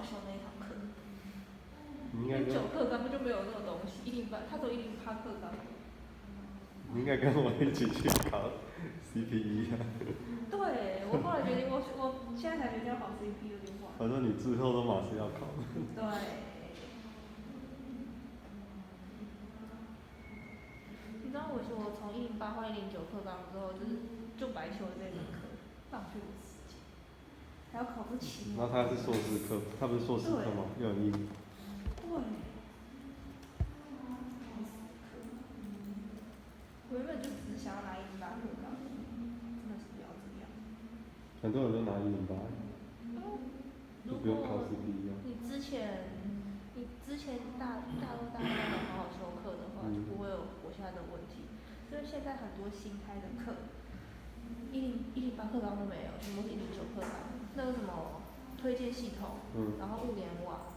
修那一堂课。109课根本就没有这种东西，108，他走108课纲。你应该跟我一起去考 CPE 啊。对，我后来决定，我现在才决定要考 CPE 有点晚。反正你之后都马是要考的。对。你知道我从108换109课纲之后，就白修了这门课，浪费我时间，还要考这期末。然后他是硕士课，他不是硕士课吗？又有1。对。我原本就只是想要拿108课纲，真的是不要这样。很多人都拿108，就不用考 CPE 啊。你之前大二大三有好好修课的话，就不会有我现在的问题。因为现在很多新开的课，108课纲都没有，全部是109课纲。那个什么推荐系统，然后物联网，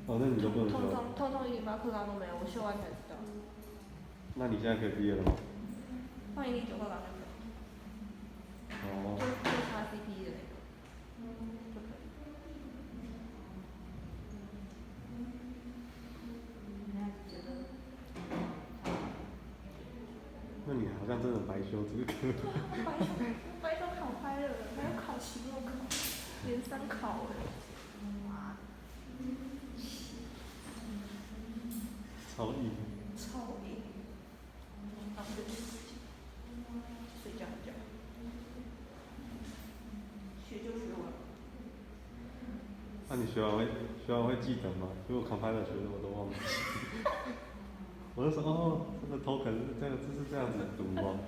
哦，那你都不能修。通108课纲都没有，我修完才知道。那你现在可以毕业了吗？换109课纲就可以。哦。就差 CPE 的那个，就可以。那你好像真的白修这个课。白修考拍了，还要考期末考，连3考哎。超硬。超硬。浪费时间。睡觉觉。学就学完。那你学完会记得吗？因为我 compiler 学的我都忘记。我就说哦，这个 token 是这样，这是这样子读吗？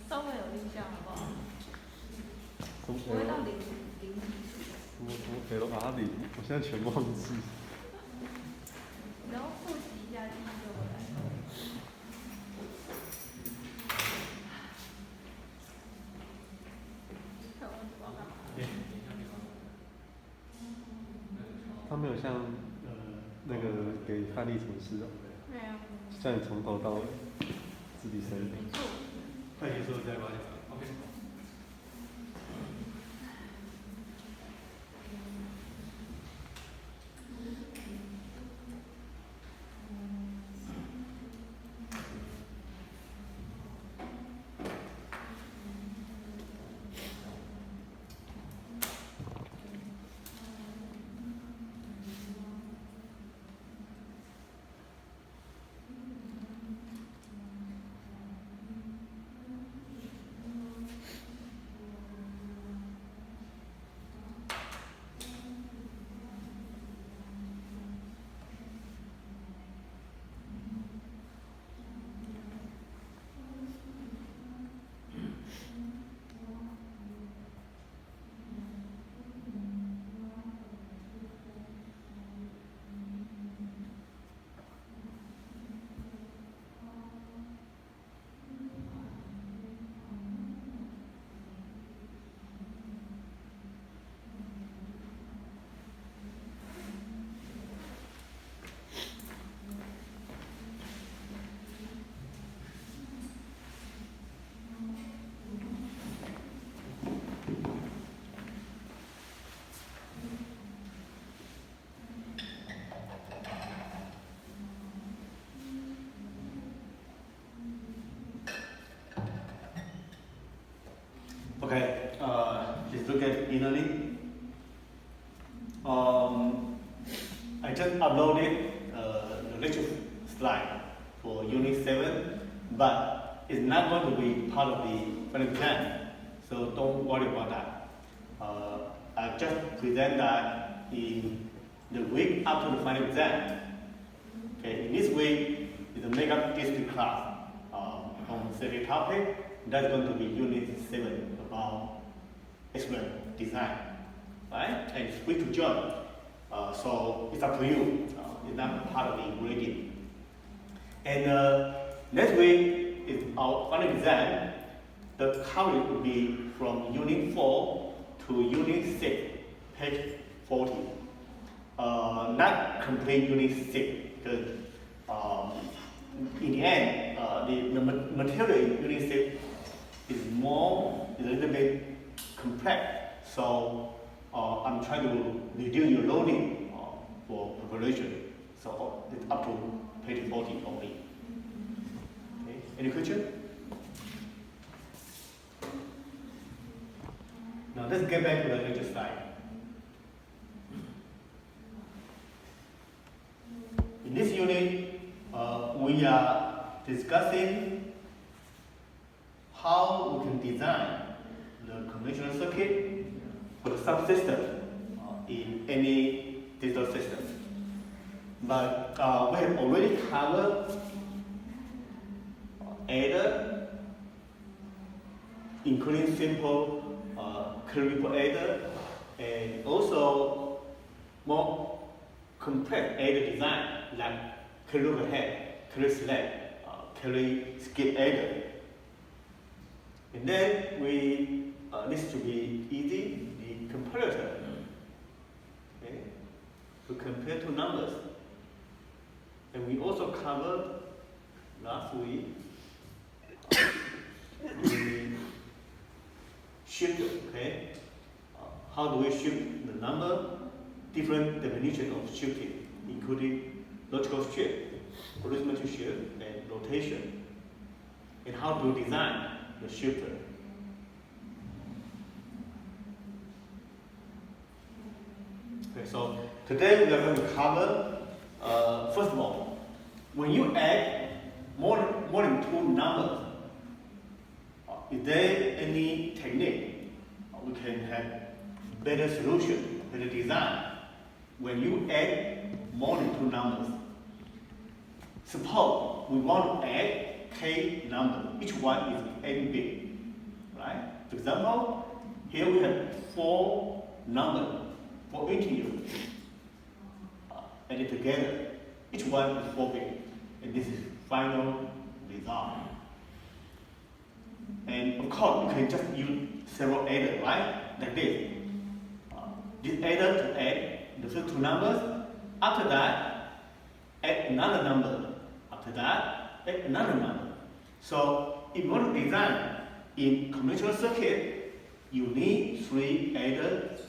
稍微有印象好不好？不会到零基础。什么给了0，我现在全忘记。然后复习一下记忆就回来了。还有问题要干嘛？他没有像那个给范例程式哦。没有。叫你从头到尾自己审。没错。快结束再发现。OK。Okay, let's look at e-learning. I just uploaded the lecture slide for Unit 7, but it's not going to be part of the final exam, so don't worry about that. I just present that in the week after the final exam. Okay, in this week is a makeup history class on certain topic. That's going to be Unit 7 about experiment design, right? And it's free to join. So it's up to you. It's not part of the grading. And next week is our final exam. The coverage will be from Unit 4 to Unit 6, page 40. Not complete Unit 6 because in the end, the material in Unit 6 is a little bit complex. So I'm trying to reduce your loading for preparation. So it's up to page 40 only. Okay. Any question? Now let's get back to the lecture slide. In this unit, we are discussing how we can design the conventional circuit for the subsystem in any digital system. But we have already covered adder, including simple ripple adder, and also more complex adder design like carry overhead, carry slab, carry skip adder. And then we this should be easy, the comparator. Okay, to compare two numbers. And we also covered last week the shift. Okay, how do we shift the number? Different definition of shifting, including logical shift, arithmetic shift, and rotation, and how to design the shifter. Okay, so today we are going to cover, first of all, when you add more than two numbers, is there any technique we can have better solution, better design when you add more than two numbers? Suppose we want to add k number, each one is n bit, right? For example, here we have 4 numbers, 4 integers added together. Each one is 4 bit, and this is final result. And of course, you can just use several adders, right? Like this. This adder to add the first 2 numbers. After that, add another number. After that, add another number. So if you want to design in conventional circuit, you need 3 adders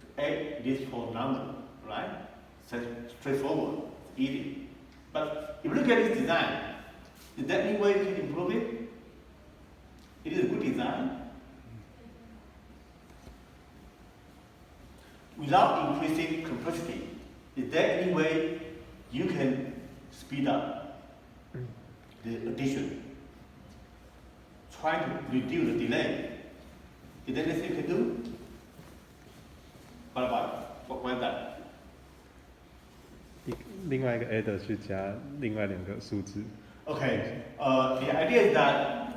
to add these 4 numbers, right? So straightforward, easy. But if you look at this design, is there any way you can improve it? It is a good design. Without increasing complexity, is there any way you can speed up the addition? Try to reduce the delay. Is there anything you can do? What about? What is that? 另外一个 adder 去加另外2个数字。 Okay. The idea is that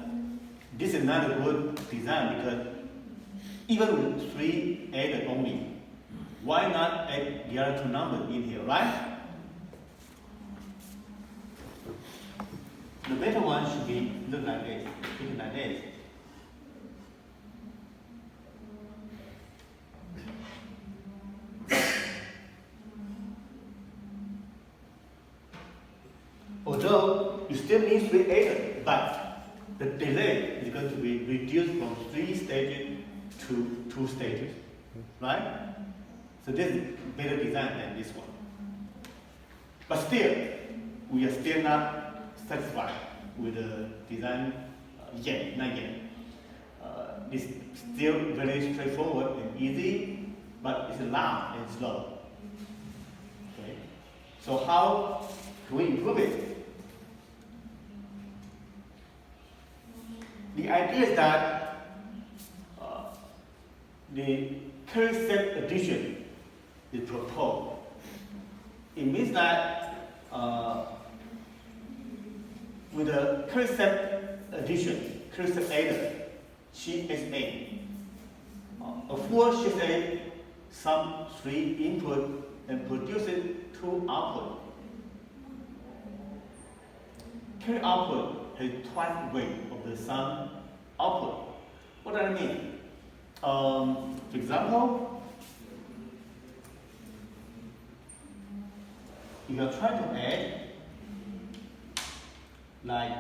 this is not a good design because even with 3 added only, why not add the other 2 numbers in here, right? The better one should be look like this, looking like this. Although you still need 3 added, but the delay is going to be reduced from 3 stages to 2 stages, right? So this is better design than this one. But still, we are still not satisfied with the design yet, not yet. It's still very straightforward and easy, but it's loud and slow. Okay. So how can we improve it? The idea is that the carry set addition is proposed. It means that with the carry set addition, carry set adder, CSA, a full CSA sum 3 input and produces 2 output. Carry output has twice weight of the sum output. What does that mean? For example, if you are trying to add like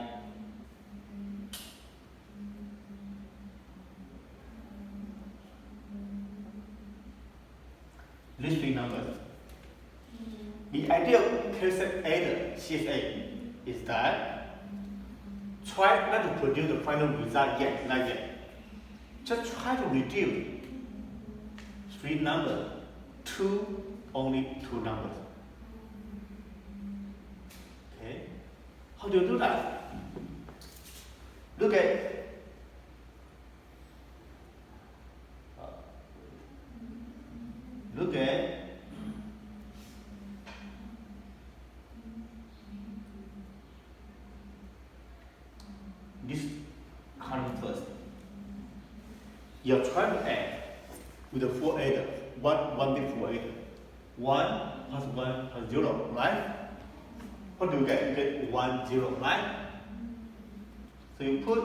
these three numbers. The ideal concept adder CSA is that try not to produce the final result yet, not yet. Just try to reduce three numbers to only two numbers. Okay? How do you do that? Look at this column first. You're trying to add with a 4 adder, one big 4 adder. 1 plus 1 plus 0, right? What do you get? You get 1, 0, right? So you put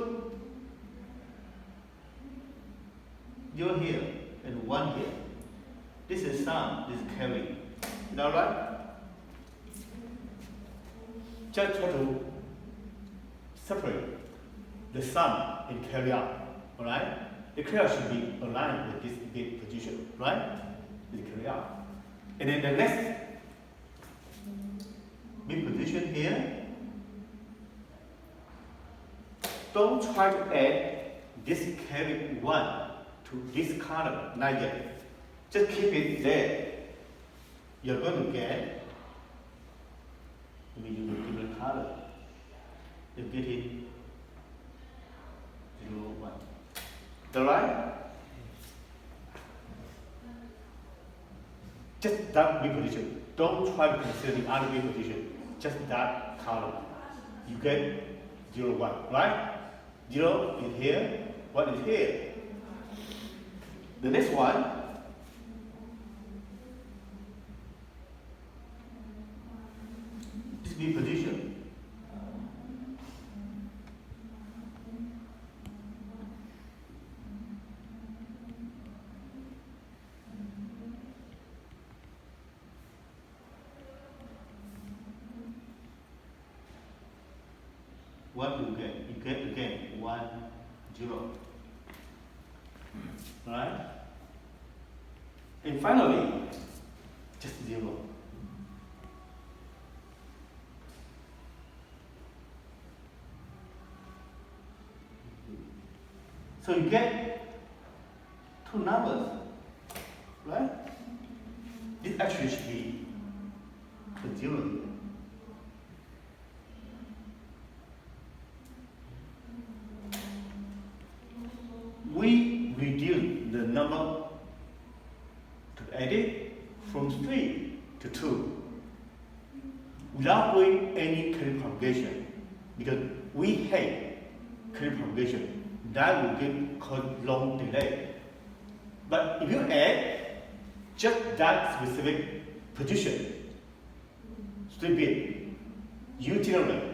0 here and 1 here. This is sum, this is carry. Is that right? Just try to separate the sum and carry out. Alright? The carry out should be aligned with this big position, right? This carry out. And then the next big position here, don't try to add this carry 1 to this column, not yet. Just keep it there. You're going to get, let me use a different color. You get it 0, 1. Is that right? Just that big position. Don't try to consider the other big position. Just that column. You get 0, 1, right? 0 is here, 1 is here. The next one, this big position. What do you get? You get again 1, 0. Right? And finally, just 0. So you get two numbers, right? This actually should be the 0 here. We reduce the number to edit from 3 to 2 without doing any carry propagation, because we hate carry propagation. That will cause long delay. But if you add just that specific position, 3 bit, you generate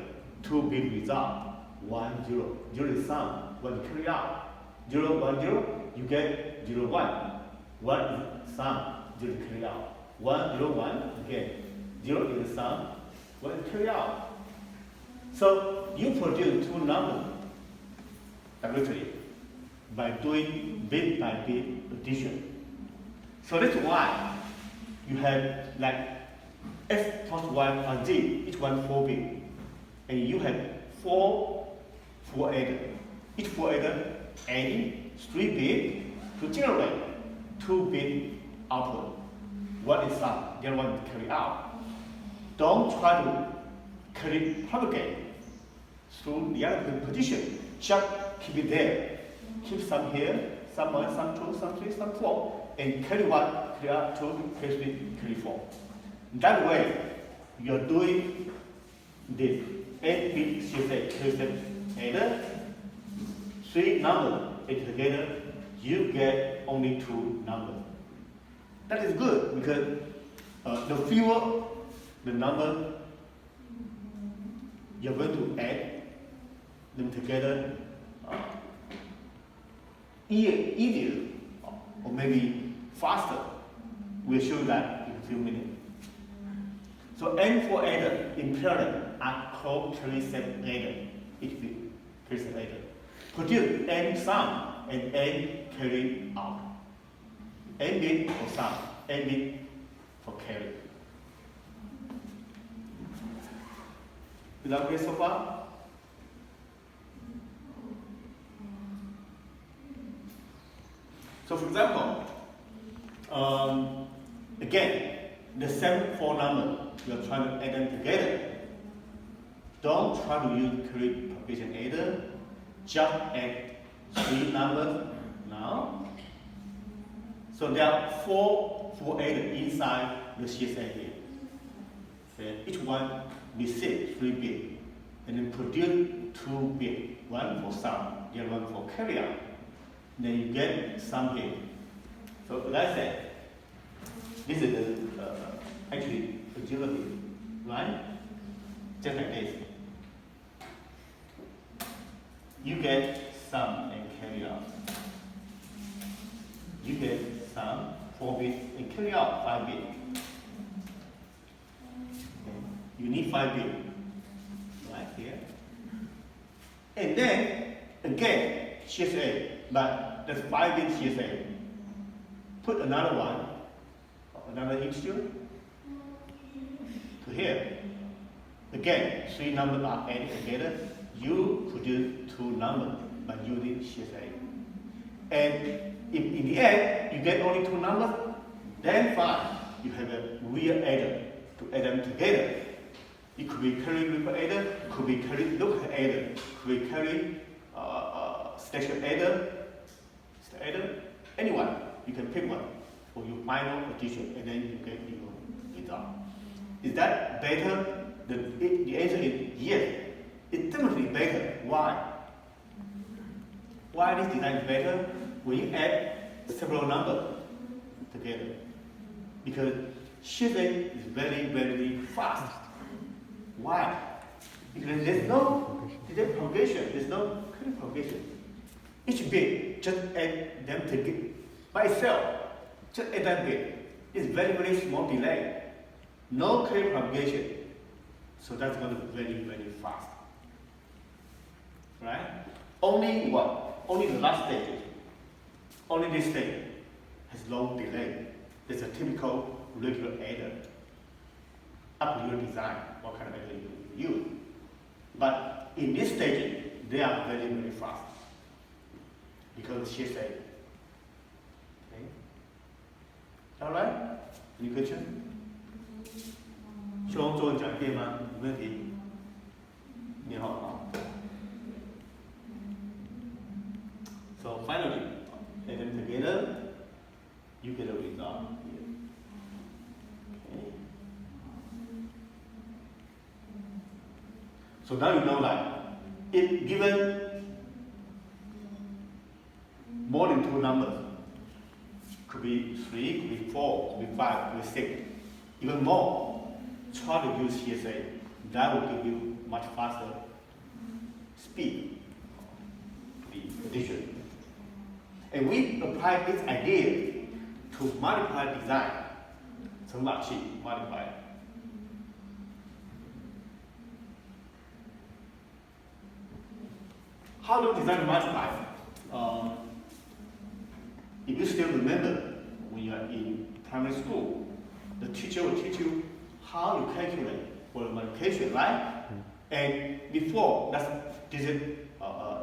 2 bit result, 1, 0. 0 is sum, 1 carry out. 0, 1, 0, you get 0, 1. 1 is sum, 0 is carry out. 1, 0, 1, again. 0 is sum, 1 is carry out. So you produce two numbers directly by doing bit by bit addition. So that's why you have like x plus y plus z, each one 4 bit. And you have 4 adder. Each 4 adder adding 3 bit to generate 2 bit output. One is sum, the other one is carry out. Don't try to carry propagate through the other position. Just keep it there. Keep some here, some 1, some 2, some 3, some 4, and carry 1, carry out 2, carry 3, carry 4. That way, you're doing this 8-bit CSA, concept adder. 3 numbers added together, you get only 2 numbers. That is good because the fewer the number you're going to add them together, easier or maybe faster. We'll show that in a few minutes. So N4 adder in parallel are called carry set adder. Each bit carry set adder. Produce N sum and N carry out. N bit for sum, N bit for carry. Is that clear so far? So for example, again, the same four numbers, you are trying to add them together. Don't try to use carry propagation adder. Just add three numbers now. So there are four adders inside the CSA here. Okay. Each one will set 3 bits and then produce 2 bits, one for sum, the other one for carry out. Then you get sum here. So as I said, this is the actually agility, right? Just like this. You get sum and carry out. You get sum 4 bits and carry out 5 bits. Okay. You need 5 bits right here. And then again CSA, but the 5 bit CSA. Put another one, another institute to here. Again, 3 numbers are added together. You produce 2 numbers by using CSA. And if in the end you get only 2 numbers, then fine. You have a real adder to add them together. It could be carry ripple adder, could be carry local adder, could be carry station adder, anyone. You can pick one for your final addition, and then you get your result. Is that better? The answer is yes. It's definitely better. Why? Why this design is better? When you add several numbers together, because shifting is very, very fast. Why? Because there's no propagation, there's no current propagation. Each bit, just add them together by itself. Just add that bit. It's very, very small delay. No current propagation. So that's going to be very, very fast. Right? Only what? Only the last stage. Only this stage has long delay. It's a typical regular adder. Up to your design, what kind of adder you use. But in this stage, they are very, very fast. Because she said. Okay? Alright? Any question? 需要做讲解吗？有问题？你好啊。So finally, add them together, you get a result here. Okay. So now you know that if given more than 2 numbers, could be 3, could be 4, could be 5, could be 6, even more, try to use CSA. That will give you much faster speed, the addition. And we apply this idea to multiply design. 乘法器 multiply. How do you design multiply? If you still remember when you are in primary school, the teacher will teach you how you calculate for the multiplication, right? And before that's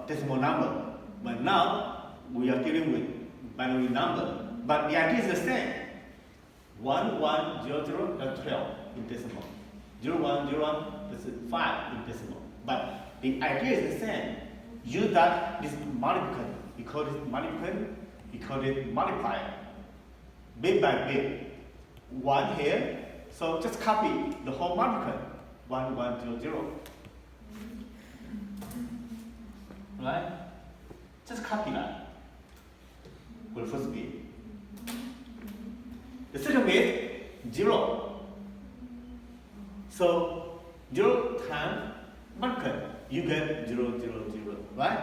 decimal number, but now we are dealing with binary number. But the idea is the same. 1, 1, 0, 0, that's 12 in decimal. 0, 1, 0, 1, that's 5 in decimal. But the idea is the same. Use that, this multiplicand. We call it multiplicand, we call it multiplier. Bit by bit. 1 here, so just copy the whole multiplicand. 1, 1, 0, 0. Right? Just copy that for the first bit. The second bit, 0. So 0 times multiplicand, you get 0, 0, 0, right?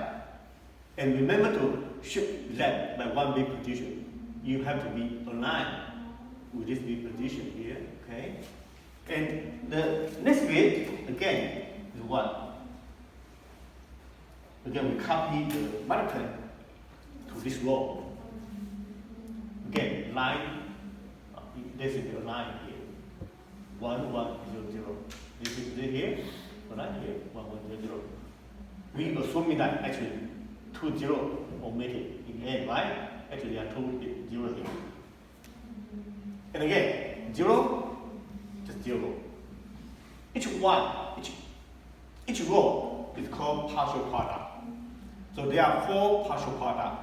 And remember to shift left by 1 bit position. You have to be aligned with this bit position here, okay? And the next bit, again, is 1. Again, we copy the multiplicand to this row. Again, line this is the line here. 1, 1, 0, 0. This is here, line here, 1, 1, 0, 0. We assuming that actually 2 0 omitted in the end, right? Actually, there are 2 0 here. And again, 0, just 0. Each row is called partial product. So there are 4 partial products.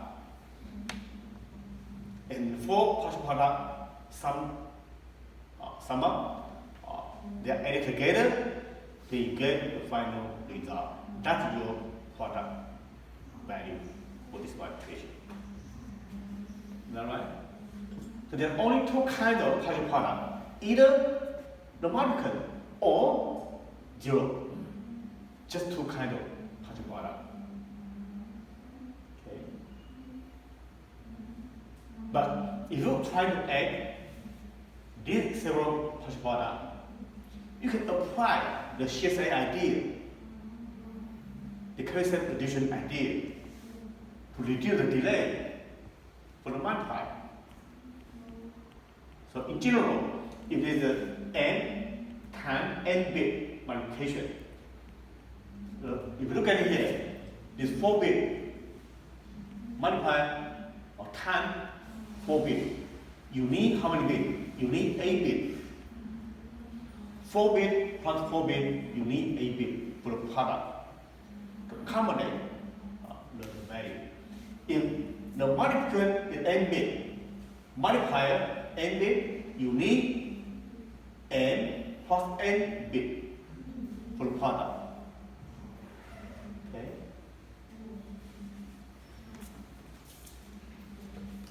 And 4 partial products, sum up, they are added together, they get the final result. That's your product value for this multiplication. Is that right? So there are only 2 kinds of partial product, either the multiplicand or 0. Just 2 kinds of partial product. Okay. But if you try to add these several partial products, you can apply the CSA idea, the coefficient addition idea, to reduce the delay for the multiplier. So in general, if there is an n times n bit multiplication, if you look at it here, this 4 bit multiply or times 4 bit, you need how many bits? You need 8 bits. 4 bit plus 4 bit, you need 8 bits for the product to accommodate the value. If the multiplicand is n bit, multiplier n bit, you need n plus n bit for the product. Okay?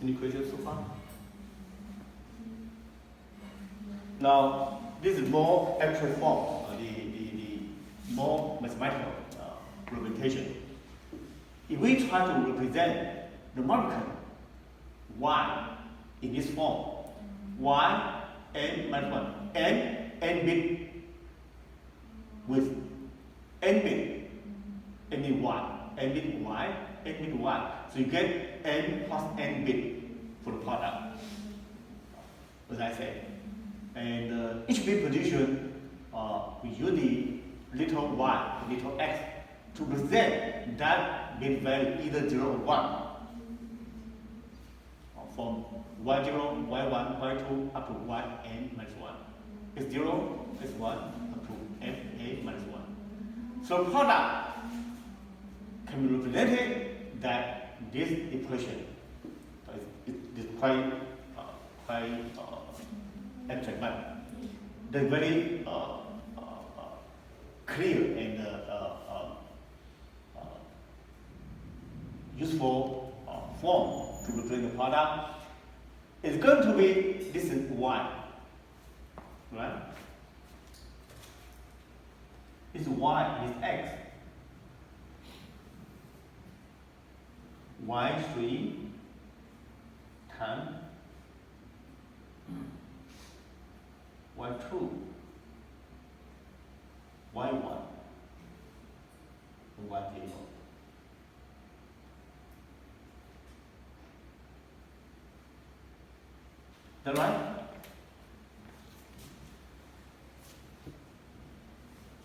Any questions so far? Now, this is more abstract form, the more mathematical representation. If we try to represent the multiplicand y in this form, y n minus 1, n bit with n bit, n bit y, n bit y, n bit y. So you get n plus n bit for the product, as I said. And each bit position, we use the little y, little x, to represent that bit value either 0 or 1. From y0, y1, y2 up to yn minus 1. It's 0, it's 1, up to fa minus 1. So product can be represented that this equation is quite abstract, but they're very clear and useful form to represent the product. It's going to be, this is y, right? This is y, this is x. y3 times y2, y1, and y0. Is that right?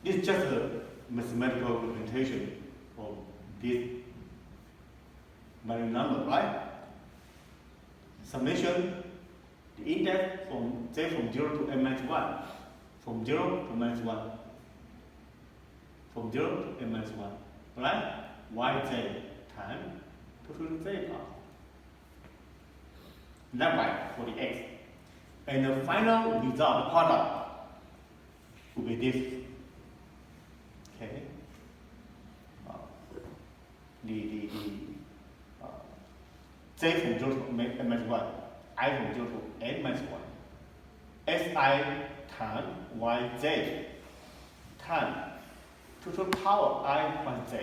This is just a mathematical representation of this binary number, right? Summation, the index from say from 0 to n minus 1, from 0 to minus 1, from 0 to n minus 1, right? Yj times 2 to the z power. Likewise for the x. And the final result, the product, will be this. Okay? J from 0 to n minus 1, I from 0 to n minus 1. Si times yj times 2 to the power I plus j.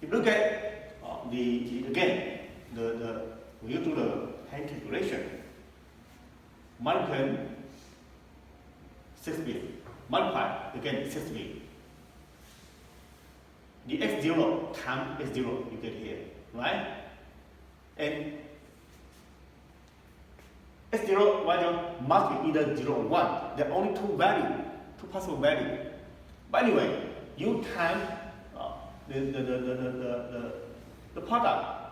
If you look at again, when you do the hand calculation, multiply 6 bit, multiply again 6 bit. The x0 times x0 you get here, right? And x0, y0 must be either 0 or 1. There are only two possible values. But anyway, you time the product.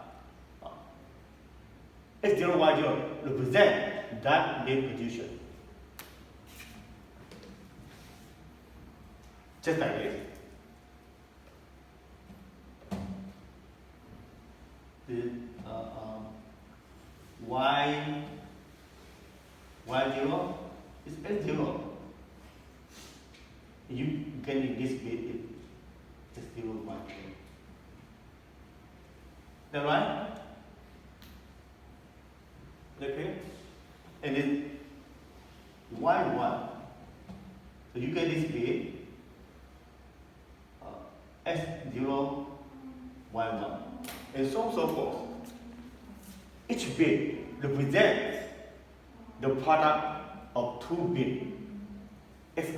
X0, Y0 represent that main position. Just like this. The Y0 is X0. You get in this bit X0, Y0. Is that right? Okay? And then Y1. So you get this bit S0, Y1. And so on and so forth. Each bit represents the product of two bits, Xi,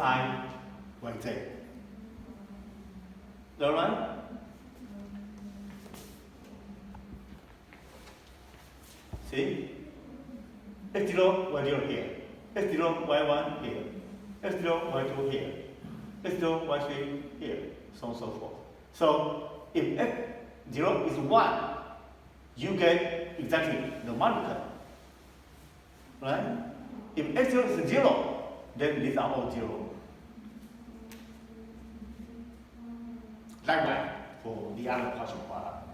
Yz. Is that right? See? X0, Y0 here, X0, Y1 here, X0, Y2 here, X0, Y3 here, so on and so forth. So if X0 is 1, you get exactly the multiple. Right? If X0 is 0, then these are all 0. Likewise for the other partial product.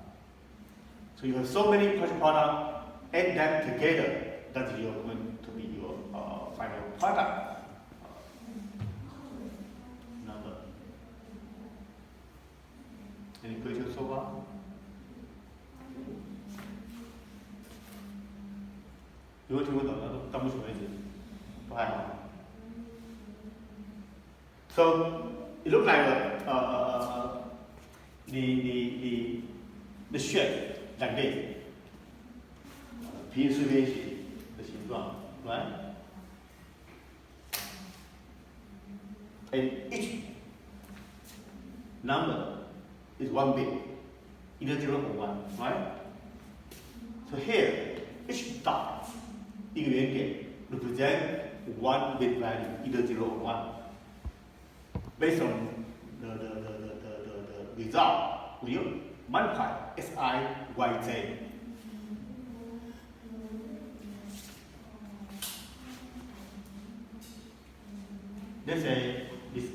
So you have so many partial products, add them together. That's going to be your final product number. Any questions so far?如果听不懂的，到目前为止都还好。So it looks like the shape like this. 平行四边形的形状 ，right? And each number is one bit, either 0 or 1, right? So here, each dot, 一个圆点 represent one bit value, either 0 or 1. Based on the result, we multiply Si, Yj. Let's say this Si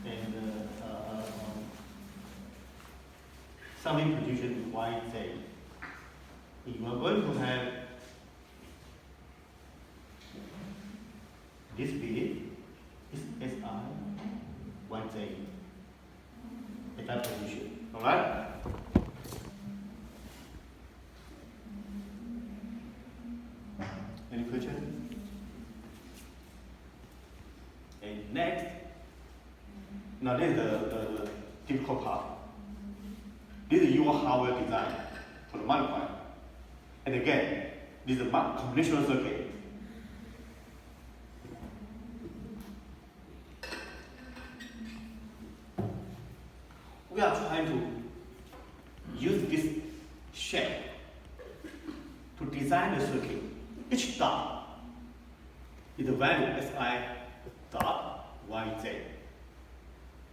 and summing position Yj. You are going to have this bit is Si, Yj at that position. Alright? Any question? And next, now this is the difficult part. This is your hardware design for the multiplier. And again, this is a combinational circuit. We are trying to use this shape to design the circuit. Each dot is the value Si dot Yj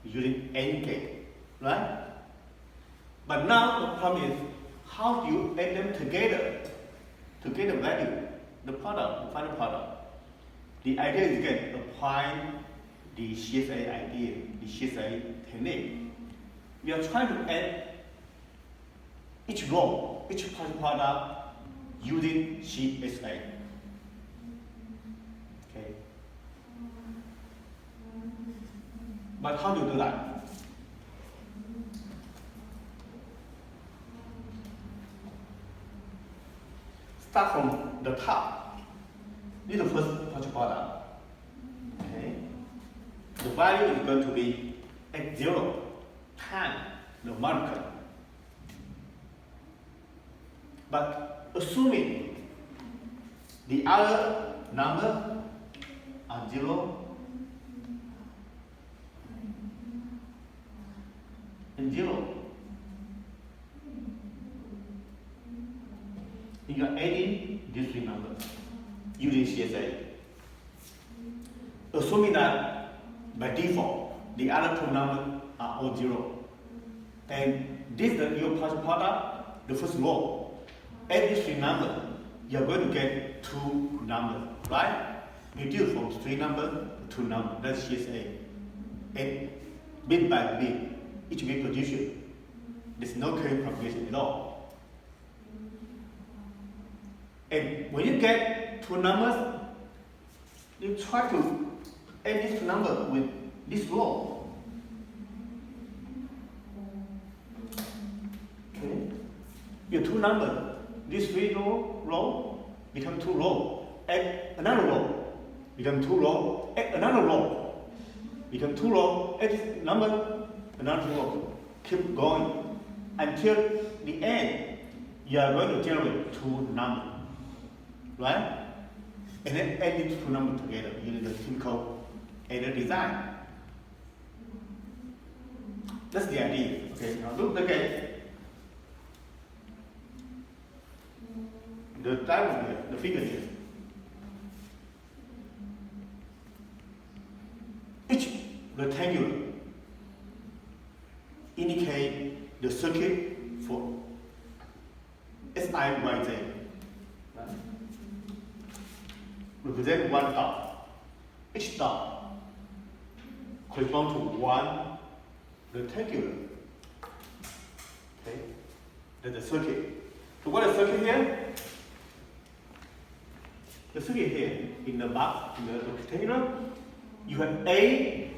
using AND gate, right? But now the problem is how do you add them together to get the value, the product, the final product? The idea is again applying the CSA idea, the CSA technique. We are trying to add each row, each product using CSA. Okay. But how do you do that? Start from the top. This is the first partial product. Okay. The value is going to be x0 times the multiple. But assuming the other number are 0 and 0, you are adding these three numbers using CSA. Assuming that by default the other two numbers are all 0. And this is your partial product, the first row. Add these three numbers, you're going to get two numbers, right? Reduce from three numbers to two numbers, that's CSA. And bit by bit, each bit position. There's no current propagation at all. And when you get two numbers, you try to add these two numbers with this row. Okay? Your two numbers, this three row become two row. Add another row, become two row. Add another row, become two row. Add this number, another row. Keep going until the end. You are going to generate two numbers, right? And then add these two numbers together using the typical adder design. That's the idea. Okay, now look again. The diagram here, the figure here. Each rectangular indicate the circuit for SIYZ. Represent one dot. Each dot corresponds to one rectangular. Okay, that's the circuit. So what is the circuit here? The circuit here in the box, in the rectangular, you have A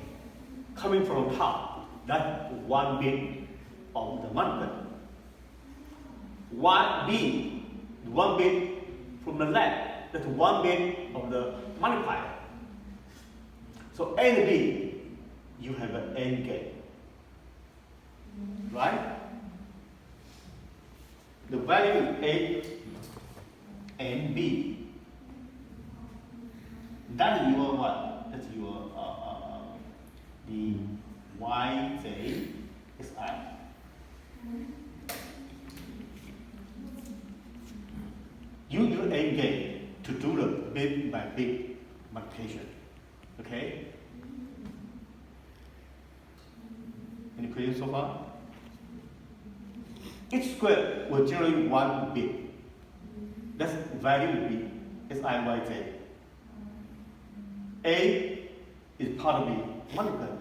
coming from top. That's one bit of the multiplier. B, one bit from the left. That's one bit of the multiplier. So A and B, you have an AND gate, right? The value is A and B. That's your what? That's your the YZ SI. Use your AND gate to do the bit by bit multiplication. Okay? Any questions so far? Each square will generate one bit. That's value will be SIYZ. A is part of the multiplier.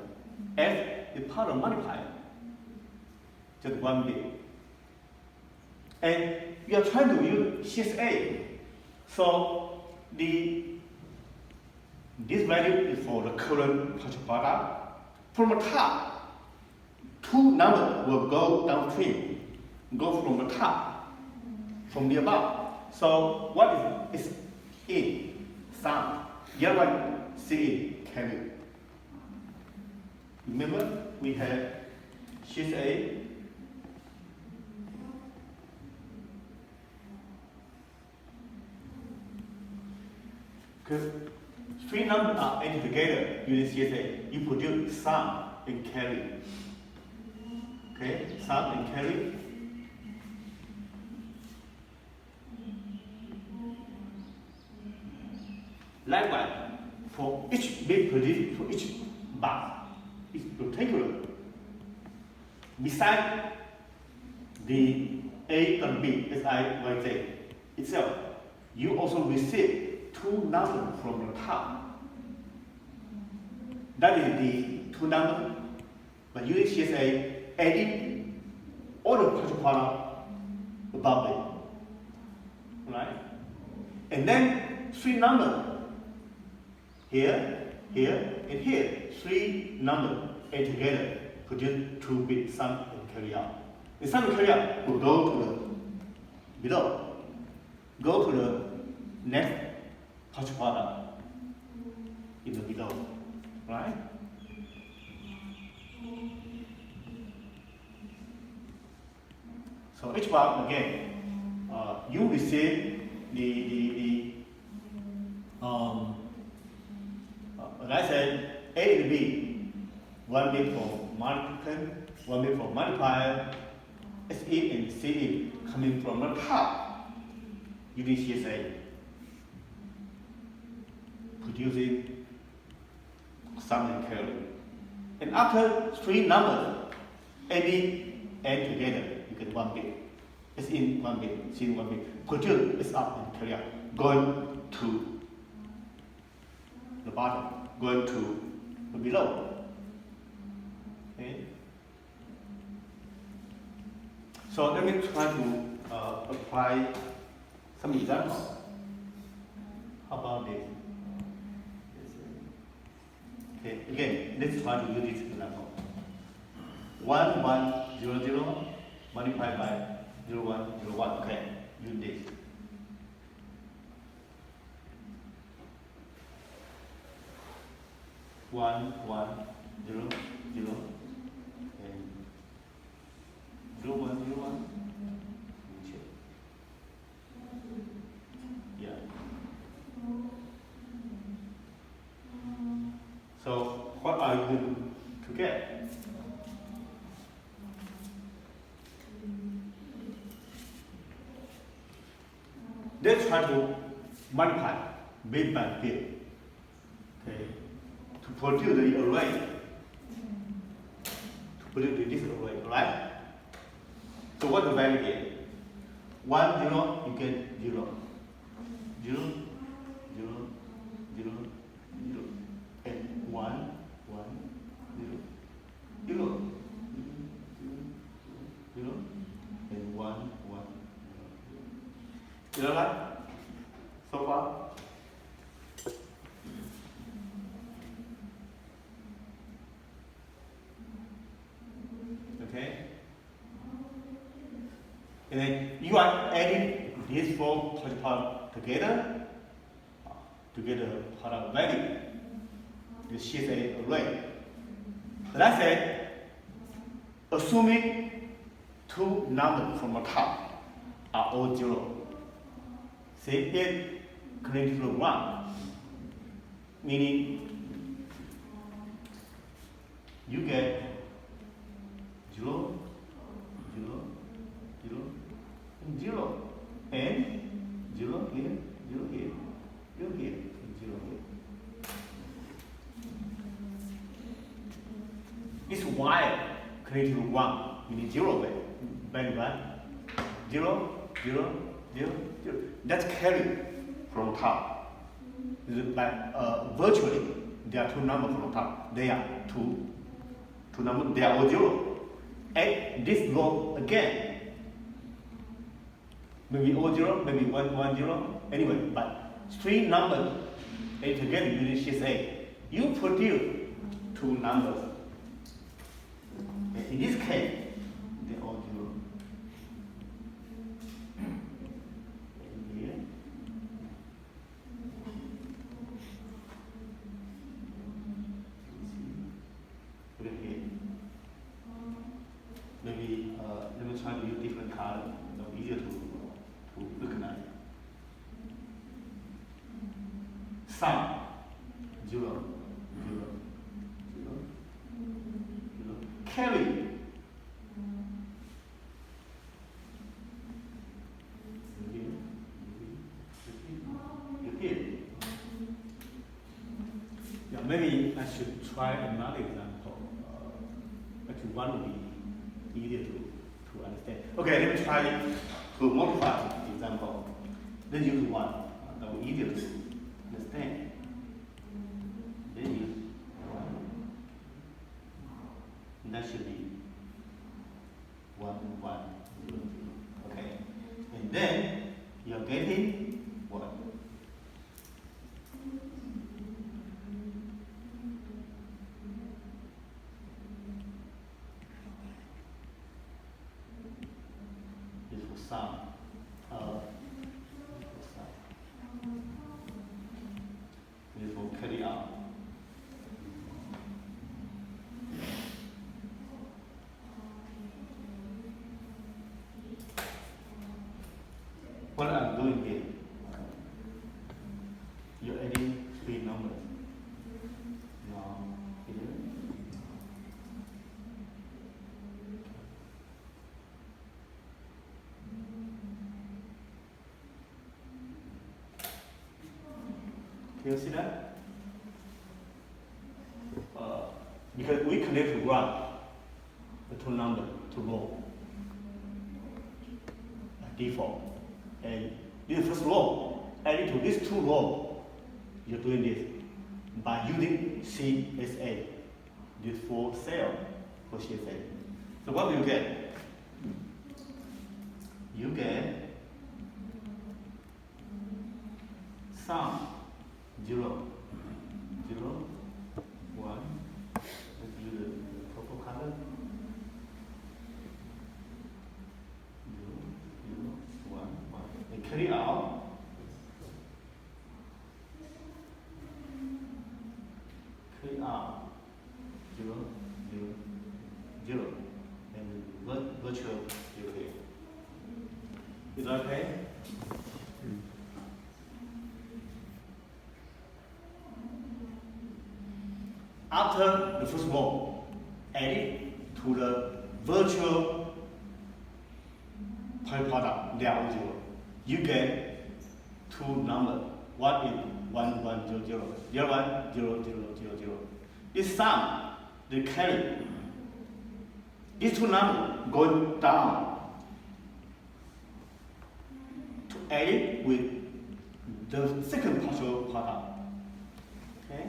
F is part of multiplier. Just one bit. And we are trying to use CSA. So this value is for the current partial product. From the top, two numbers will go downstream, go from the top, from the above. So what is in sum? The other one C carry. Remember we had CSA. Because three numbers are added together using CSA, you produce sum and carry. Okay, sum and carry. Likewise, for each bit position, for each bar, it's rectangular. Besides the A and B, SIYZ itself, you also receive two numbers from the top. That is the two numbers, but using CSA, adding all the partial product above it, right? And then three numbers, here, here, and here. Three numbers add together produce two bit sum and carry out. The sum and carry out will go to the below, go to the next partial product in the below, right? So each one again, you receive as I said, A and B, one bit for multiplicand, one bit for multiplier, SE and CE coming from the top using CSA. producing sum and carry. And after three numbers, A, B, and together, you get 1 bit. It's in 1 bit, it's in 1 bit. Produce is up and carry out, going to the bottom, going to the below. Okay? So let me try to apply some examples. How about this? Okay, again, let's try to use this example. 1, 1, 0, 0, multiplied by 0, 1, 0, 1. Okay, use this. One, 0, 0, and 0, 1, 0, 1. Yeah. So what are you going to get? Let's try to multiply bit by bit. Okay. To produce the array. To produce this array, right? So what the value is? 1, 0, you get 0. 0, 0, 0, 0, and 1, 1, 0, 0, 0, and 1, 1, 0. You know that? So far? Okay? And then you are adding these four parts together to get a product value. This is an array. Let's say, assuming two numbers from the top are all 0. Say it connected to 1, meaning you get 0, 0, 0, and 0, and 0 here, 0 here, 0 here, and 0 here. This y connected to 1, meaning 0 value, right? 0, 0, 0, 0. That's carry from top. Like, virtually, there are two numbers from top. They are two numbers, they are all 0. Add this row again. Maybe all 0, maybe 1, 1, 0. Anyway, but three numbers add together using sheet A. You produce two numbers. And in this case, they're all 0. And here. Put it here. Maybe let me try to use different color, so easier to recognize. Sum 0, 0, 0, 0. Carry. Repeat. Yeah, maybe I should try another example. Actually, one would be easier to understand. Okay, let me try to multiply the example. Let's use 1. That will be easier to understand. Then use 1. And that should be 1, 1, 0, 0. Okay. And then you're getting what? This for sum. This for carry out. What I'm doing here, you're adding three numbers. Now, here. Can you see that? because we connect to ground the two numbers to row by default. And this first row, added to these two rows, you're doing this by using CSA, this for cell for CSA. So what do you get? You get sum 0, 0, 1. Let's use the purple color. 0, 0, 1, 1. And carry out. Carry out 0, 0, 0. And virtual UK. Is that okay? After the first row, add it to the virtual point product, they are all 0. You get two numbers. One is 1, 1, 0, 0, 0, 1, 0, 0, 0, 0. This sum, the carry. These two numbers go down to add it with the second partial product. Okay?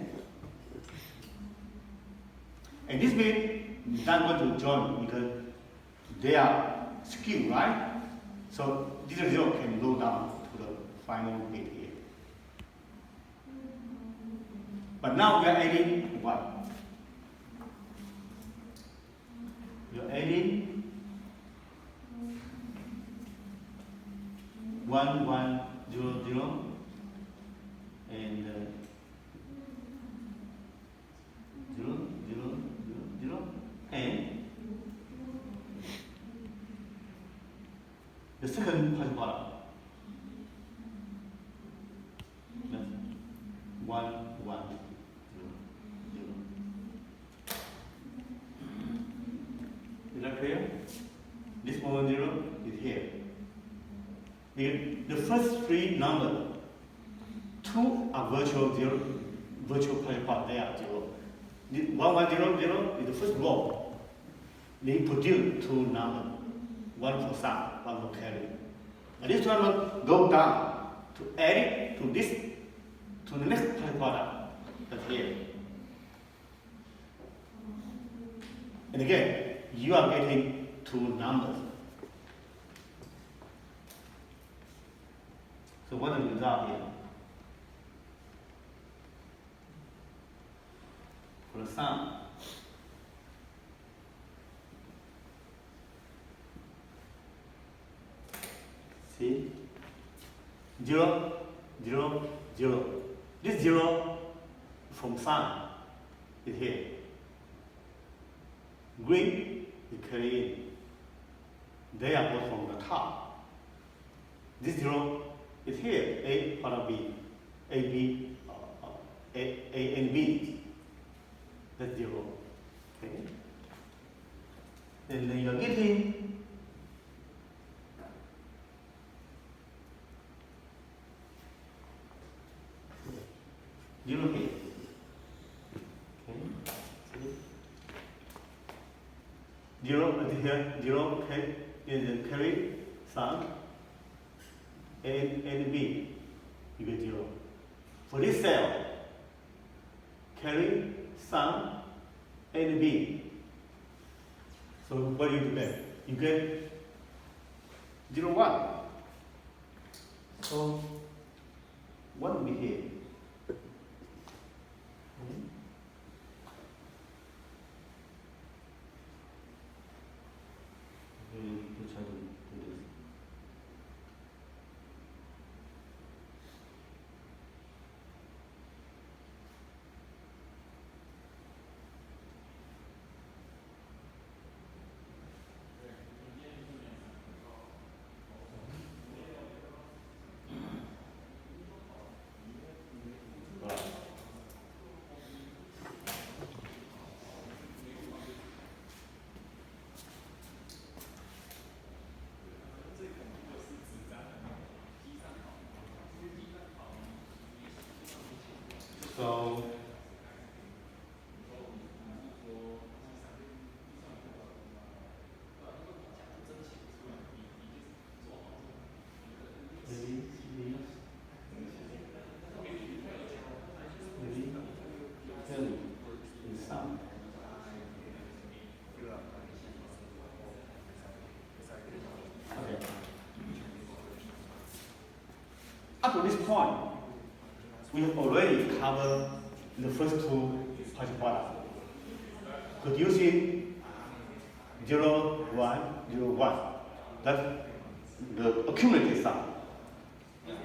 And this bit is not going to join because they are skewed, right? So this 0 can go down to the final bit here. But now we are adding what? We are adding 1, 1, 0, 0, and 0, 0, 0, 0, and the second partial product. That's 1, 1, 0, 0. Is that clear? This 1, 0 is here. The first three numbers, 2 are virtual 0, virtual partial product, they are 0. 1, 1, 0, 0 is the first row. They produce two numbers, one for sum, one for carry. And this number go down to add it to this, to the next partial product, that's here. And again, you are getting two numbers. So what is the result here? For the sum, see, 0, 0, 0. This 0 from sum is here. Green is carried in. They are both from the top. This 0 is here, A part B, A, B, A and B. That's 0. Okay. And then you're getting 0 here. Okay. See? 0 and here, 0, okay, and then carry sum A and B, you get 0. For this cell, carry sum A and B. So what do you get? You get 0, 1. So 1 will be here. We'll try to do this. Up to this point, we have already covered the first two partial products, producing 0, 1, 0, 1. That's the accumulated sum.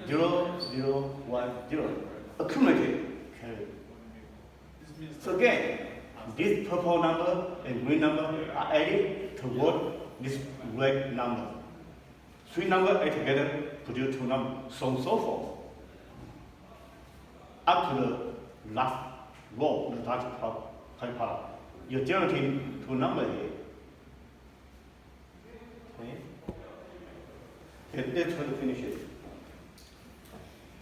0, 0, 1, 0. Accumulated carry. So again, this purple number and green number are added toward this red number. Three numbers added together produce two numbers, so on and so forth. Up to the last row, the large product. You're generating two numbers here. Okay. Let's try to finish it.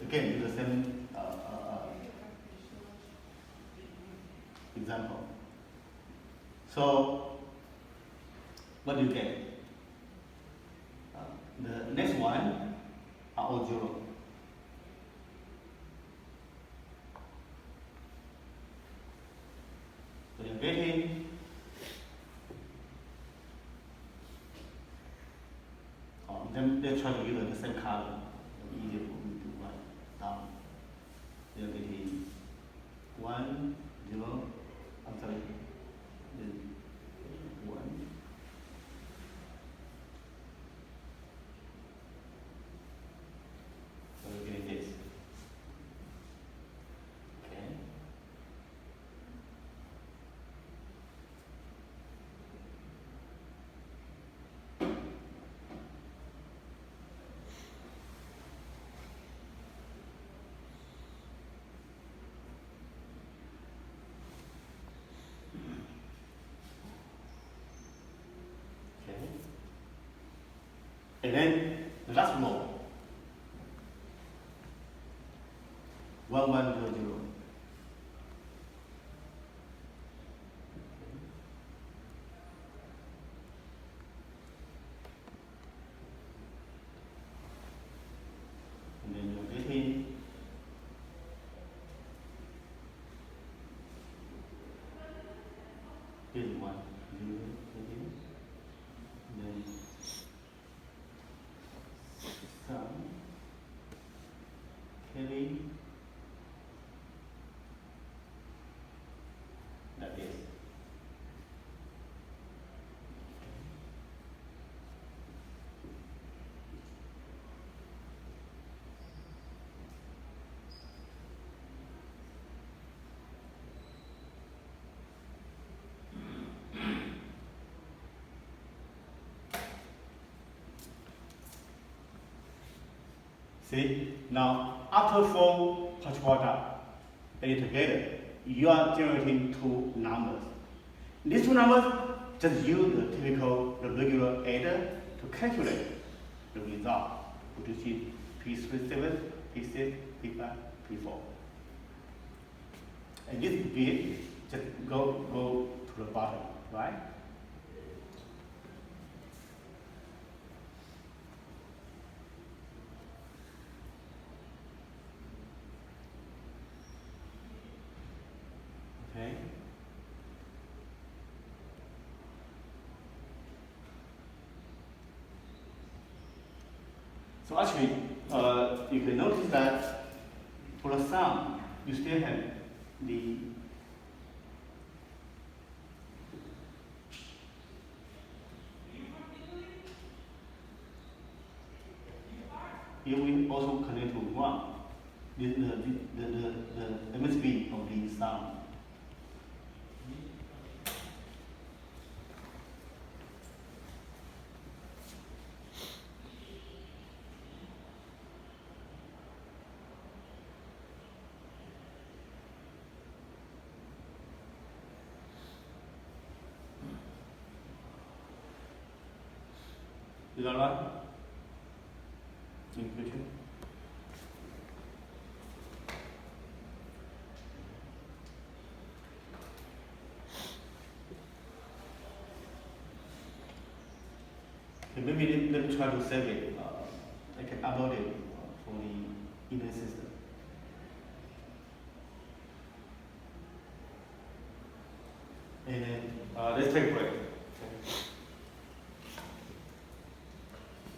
Again, the same example. So, what do you get? The next one are all 0. So you're getting then let's try to use the same color. It'll be easier for me to write down. You're getting 1, 0, I'm sorry, then 1. So we're getting this. Okay. And then the last row, 1, 1, 0, 0. And then you're getting here's 1, 0, 0, and then sum, carry, that is. See, now after 4 partial product added together, you are generating two numbers. These two numbers, just use the typical, the regular adder to calculate the result, producing P37, P6, P5, P4. And this bit just go to the bottom, right? Okay. So actually, you can notice that for the sum, you still have the here we also connect to 1. The MSB of the sum. Is that right? In future? Okay, maybe let me try to save it. I can upload it for the email system. And then let's take a break.